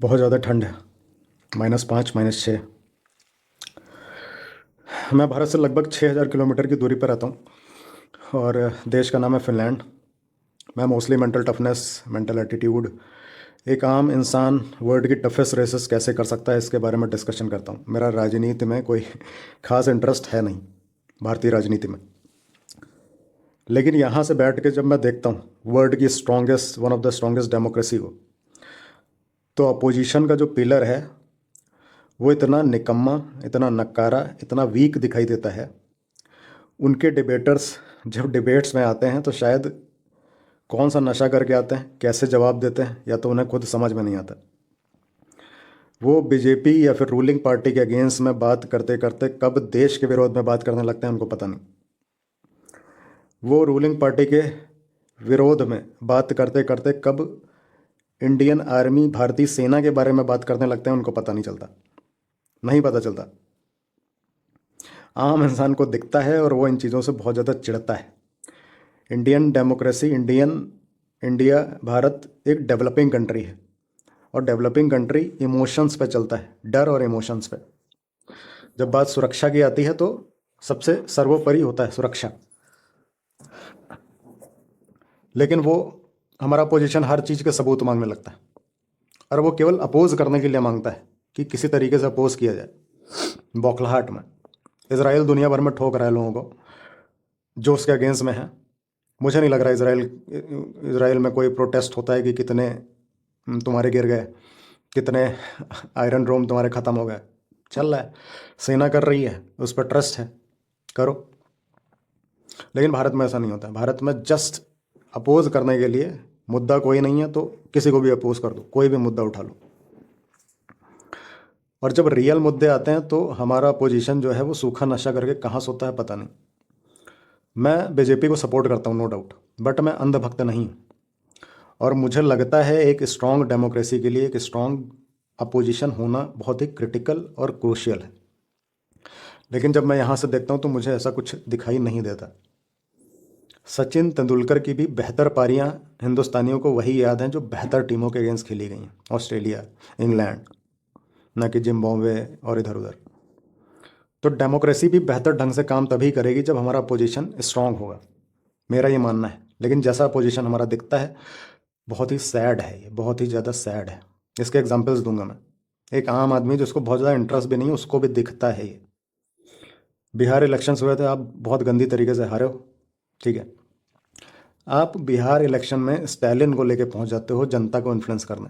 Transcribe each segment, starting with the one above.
बहुत ज़्यादा ठंड है। -5 -6। मैं भारत से लगभग 6000 किलोमीटर की दूरी पर रहता हूँ और देश का नाम है फ़िनलैंड। मैं mostly mental toughness, mental attitude, एक आम इंसान वर्ल्ड की टफेस्ट रेसेस कैसे कर सकता है इसके बारे में डिस्कशन करता हूँ। मेरा राजनीति में कोई खास इंटरेस्ट है नहीं, भारतीय राजनीति में। लेकिन यहाँ से बैठ के जब मैं देखता हूँ वर्ल्ड की strongest, one of the strongest democracy को, तो अपोजिशन का जो पिलर है वो इतना निकम्मा, इतना नकारा, इतना वीक दिखाई देता है। उनके डिबेटर्स जब डिबेट्स में आते हैं तो शायद कौन सा नशा करके आते हैं, कैसे जवाब देते हैं, या तो उन्हें खुद समझ में नहीं आता। वो बीजेपी या फिर रूलिंग पार्टी के अगेंस्ट में बात करते करते कब देश के विरोध में बात करने लगते हैं उनको पता नहीं। वो रूलिंग पार्टी के विरोध में बात करते करते कब इंडियन आर्मी, भारतीय सेना के बारे में बात करने लगते हैं उनको पता नहीं चलता, नहीं पता चलता। आम इंसान को दिखता है और वो इन चीज़ों से बहुत ज़्यादा चिढ़ता है। इंडियन डेमोक्रेसी, इंडिया, भारत एक डेवलपिंग कंट्री है और डेवलपिंग कंट्री इमोशंस पे चलता है, डर और इमोशंस पे। जब बात सुरक्षा की आती है तो सबसे सर्वोपरि होता है सुरक्षा। लेकिन वो हमारा पोजीशन हर चीज़ के सबूत मांगने लगता है और वो केवल अपोज करने के लिए मांगता है कि किसी तरीके से अपोज किया जाए। बौखलाहट में इसराइल दुनिया भर में ठोक रहा है लोगों को जो उसके अगेंस्ट में है। मुझे नहीं लग रहा इसराइल में कोई प्रोटेस्ट होता है कि कितने तुम्हारे गिर गए, कितने आयरन डोम तुम्हारे ख़त्म हो गए। चल रहा है, सेना कर रही है, उस पर ट्रस्ट है, करो। लेकिन भारत में ऐसा नहीं होता। भारत में जस्ट अपोज करने के लिए, मुद्दा कोई नहीं है तो किसी को भी अपोज कर दो, कोई भी मुद्दा उठा लो। और जब रियल मुद्दे आते हैं तो हमारा पोजीशन जो है वो सूखा नशा करके कहाँ सोता है पता नहीं। मैं बीजेपी को सपोर्ट करता हूँ, नो डाउट, बट मैं अंधभक्त नहीं हूँ। और मुझे लगता है एक स्ट्रॉन्ग डेमोक्रेसी के लिए एक स्ट्रॉन्ग अपोजिशन होना बहुत ही क्रिटिकल और क्रूशियल है। लेकिन जब मैं यहाँ से देखता हूँ तो मुझे ऐसा कुछ दिखाई नहीं देता। सचिन तेंदुलकर की भी बेहतर पारियाँ हिंदुस्तानियों को वही याद हैं जो बेहतर टीमों के अगेंस्ट खेली गई हैं, ऑस्ट्रेलिया, इंग्लैंड, न कि जिम्बाब्वे और इधर उधर। तो डेमोक्रेसी भी बेहतर ढंग से काम तभी करेगी जब हमारा पोजीशन स्ट्रांग होगा, मेरा ये मानना है। लेकिन जैसा पोजीशन हमारा दिखता है बहुत ही सैड है, ये बहुत ही ज़्यादा सैड है। इसके एग्जांपल्स दूंगा मैं। एक आम आदमी जिसको बहुत ज़्यादा इंटरेस्ट भी नहीं है उसको भी दिखता है ये। बिहार इलेक्शंस हुए थे, आप बहुत गंदी तरीके से हारे हो, ठीक है। आप बिहार इलेक्शन में स्टैलिन को लेके पहुंच जाते हो जनता को इन्फ्लुएंस करने।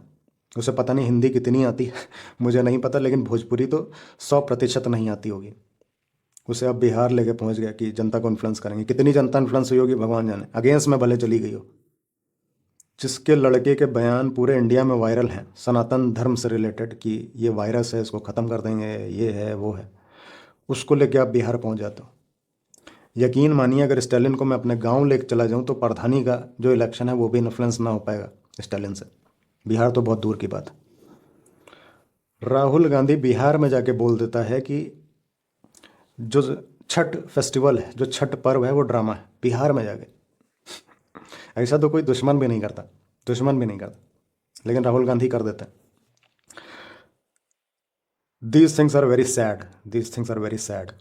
उसे पता नहीं हिंदी कितनी आती है मुझे नहीं पता, लेकिन भोजपुरी तो 100% नहीं आती होगी। उसे अब बिहार लेके पहुंच गया कि जनता को इन्फ्लुएंस करेंगे। कितनी जनता इन्फ्लुएंस हुई होगी भगवान जाने, अगेंस्ट में भले चली गई हो। जिसके लड़के के बयान पूरे इंडिया में वायरल हैं सनातन धर्म से रिलेटेड कि ये वायरस है, इसको ख़त्म कर देंगे, ये है वो है, उसको लेके आप बिहार पहुंच जाते हो। यकीन मानिए अगर स्टालिन को मैं अपने गांव लेके चला जाऊं तो प्रधानी का जो इलेक्शन है वो भी इन्फ्लुएंस ना हो पाएगा स्टालिन से। बिहार तो बहुत दूर की बात है। राहुल गांधी बिहार में जाके बोल देता है कि जो छठ फेस्टिवल है, जो छठ पर्व है वो ड्रामा है, बिहार में जाके। ऐसा तो कोई दुश्मन भी नहीं करता, दुश्मन भी नहीं करता, लेकिन राहुल गांधी कर देते हैं। These things are very sad, these things are very sad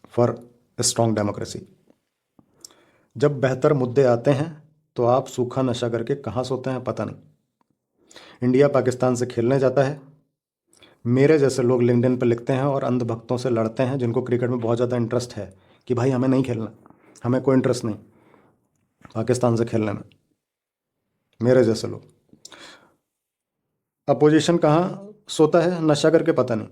for a strong democracy. जब बेहतर मुद्दे आते हैं तो आप सूखा नशा करके कहाँ सोते हैं पता नहीं। इंडिया पाकिस्तान से खेलने जाता है, मेरे जैसे लोग लिंक्डइन पर लिखते हैं और अंधभक्तों से लड़ते हैं जिनको क्रिकेट में बहुत ज़्यादा इंटरेस्ट है कि भाई हमें नहीं खेलना, हमें कोई इंटरेस्ट नहीं पाकिस्तान से खेलने में। मेरे जैसे लोग, अपोजिशन कहाँ सोता है नशा करके पता नहीं।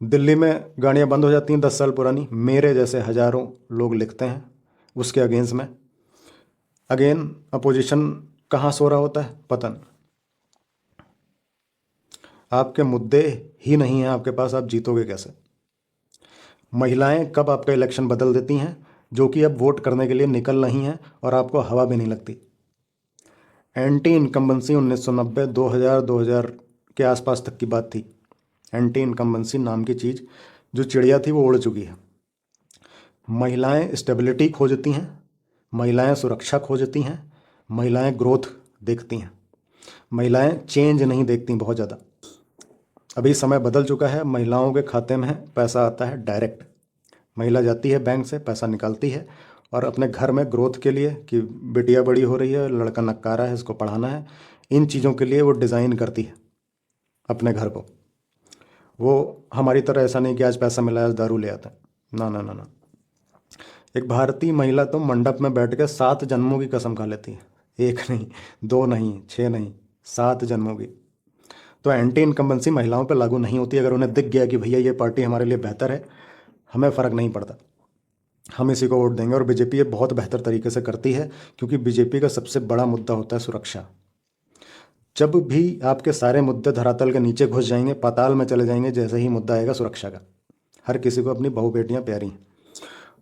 दिल्ली में गाड़ियाँ बंद हो जाती हैं 10 साल पुरानी, मेरे जैसे हज़ारों लोग लिखते हैं उसके अगेंस्ट में। अगेन अपोजिशन कहाँ सो रहा होता है पता नहीं। आपके मुद्दे ही नहीं हैं आपके पास, आप जीतोगे कैसे। महिलाएं कब आपका इलेक्शन बदल देती हैं, जो कि अब वोट करने के लिए निकल रही हैं और आपको हवा भी नहीं लगती। एंटी इनकम्बेंसी 1990, 2000 के आसपास तक की बात थी। एंटी इनकम्बेंसी नाम की चीज़ जो चिड़िया थी वो उड़ चुकी है। महिलाएं स्टेबिलिटी खोजती हैं, महिलाएं सुरक्षा खोजती हैं, महिलाएं ग्रोथ देखती हैं। महिलाएं चेंज नहीं देखती बहुत ज़्यादा। अभी समय बदल चुका है, महिलाओं के खाते में पैसा आता है डायरेक्ट। महिला जाती है बैंक से, पैसा निकालती है और अपने घर में ग्रोथ के लिए, कि बिटिया बड़ी हो रही है, लड़का नक्कारा है, इसको पढ़ाना है, इन चीज़ों के लिए वो डिज़ाइन करती है अपने घर को। वो हमारी तरह ऐसा नहीं कि आज पैसा मिला है आज दारू ले आता है, ना ना ना ना। एक भारतीय महिला तो मंडप में बैठ के 7 जन्मों की कसम खा लेती है, एक नहीं, 2 नहीं, 6 नहीं, 7 जन्मों की। तो एंटी इनकम्बेंसी महिलाओं पर लागू नहीं होती। अगर उन्हें दिख गया कि भैया ये पार्टी हमारे लिए बेहतर है, हमें फ़र्क नहीं पड़ता, हम इसी को वोट देंगे। और बीजेपी ये बहुत बेहतर तरीके से करती है, क्योंकि बीजेपी का सबसे बड़ा मुद्दा होता है सुरक्षा। जब भी आपके सारे मुद्दे धरातल के नीचे घुस जाएंगे, पाताल में चले जाएंगे, जैसे ही मुद्दा आएगा सुरक्षा का। हर किसी को अपनी बहू बेटियां प्यारी हैं।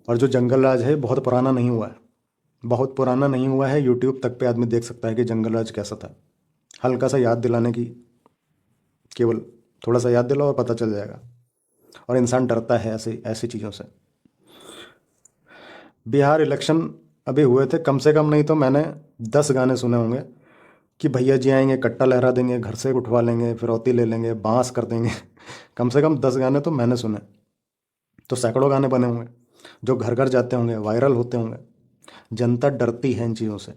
और जो जंगल राज है बहुत पुराना नहीं हुआ है, बहुत पुराना नहीं हुआ है। यूट्यूब तक पे आदमी देख सकता है कि जंगल राज कैसा था। हल्का सा याद दिलाने की, केवल थोड़ा सा याद दिलाओ और पता चल जाएगा। और इंसान डरता है ऐसी ऐसी चीज़ों से। बिहार इलेक्शन अभी हुए थे, कम से कम नहीं तो मैंने 10 गाने सुने होंगे कि भैया जी आएंगे, कट्टा लहरा देंगे, घर से उठवा लेंगे, फिरौती ले लेंगे, बांस कर देंगे। कम से कम 10 गाने तो मैंने सुने। तो सैकड़ों गाने बने होंगे जो घर घर जाते होंगे, वायरल होते होंगे। जनता डरती है इन चीज़ों से।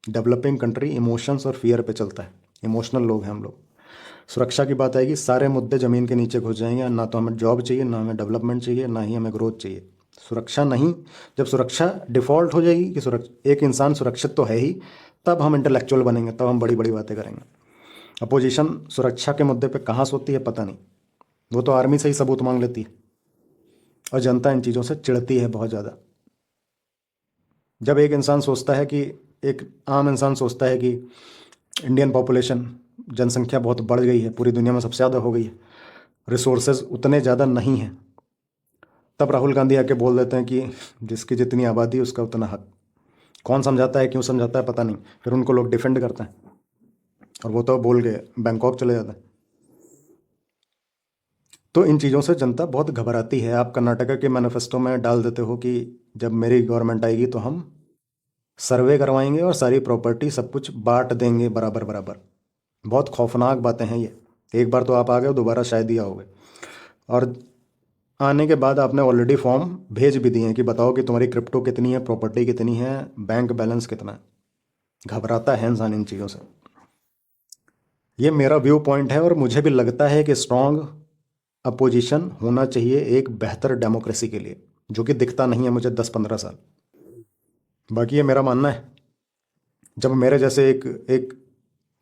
डेवलपिंग कंट्री इमोशंस और फियर पे चलता है, इमोशनल लोग हैं हम लोग। सुरक्षा की बात आएगी, सारे मुद्दे ज़मीन के नीचे घुस जाएंगे। ना तो हमें जॉब चाहिए, ना हमें डेवलपमेंट चाहिए, ना ही हमें ग्रोथ चाहिए। सुरक्षा नहीं, जब सुरक्षा डिफ़ॉल्ट हो जाएगी कि एक इंसान सुरक्षित तो है ही, तब हम इंटेलेक्चुअल बनेंगे, तब हम बड़ी बड़ी बातें करेंगे। अपोजिशन सुरक्षा के मुद्दे पे कहाँ सोती है पता नहीं, वो तो आर्मी से ही सबूत मांग लेती है। और जनता इन चीज़ों से चिढ़ती है बहुत ज़्यादा। जब एक इंसान सोचता है कि, एक आम इंसान सोचता है कि इंडियन पॉपुलेशन, जनसंख्या बहुत बढ़ गई है, पूरी दुनिया में सबसे ज़्यादा हो गई है, रिसोर्सेज उतने ज़्यादा नहीं हैं, तब राहुल गांधी आके बोल देते हैं कि जिसकी जितनी आबादी उसका उतना हक। कौन समझाता है, क्यों समझाता है पता नहीं, फिर उनको लोग डिफेंड करते हैं और वो तो बोल के बैंकॉक चले जाते हैं। तो इन चीज़ों से जनता बहुत घबराती है। आप कर्नाटका के मैनिफेस्टो में डाल देते हो कि जब मेरी गवर्नमेंट आएगी तो हम सर्वे करवाएंगे और सारी प्रॉपर्टी सब कुछ बांट देंगे बराबर बराबर। बहुत खौफनाक बातें हैं ये। एक बार तो आप आ गए, दोबारा शायद ही आओगे। और आने के बाद आपने ऑलरेडी फॉर्म भेज भी दिए हैं कि बताओ कि तुम्हारी क्रिप्टो कितनी है, प्रॉपर्टी कितनी है, बैंक बैलेंस कितना है। घबराता है इंसान इन चीज़ों से। ये मेरा व्यू पॉइंट है और मुझे भी लगता है कि स्ट्रॉन्ग अपोजिशन होना चाहिए एक बेहतर डेमोक्रेसी के लिए, जो कि दिखता नहीं है मुझे 10-15 साल। बाकी ये मेरा मानना है। जब मेरे जैसे एक एक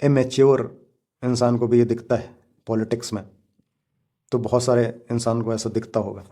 इमेच्योर इंसान को भी ये दिखता है पॉलिटिक्स में, तो बहुत सारे इंसान को ऐसा दिखता होगा।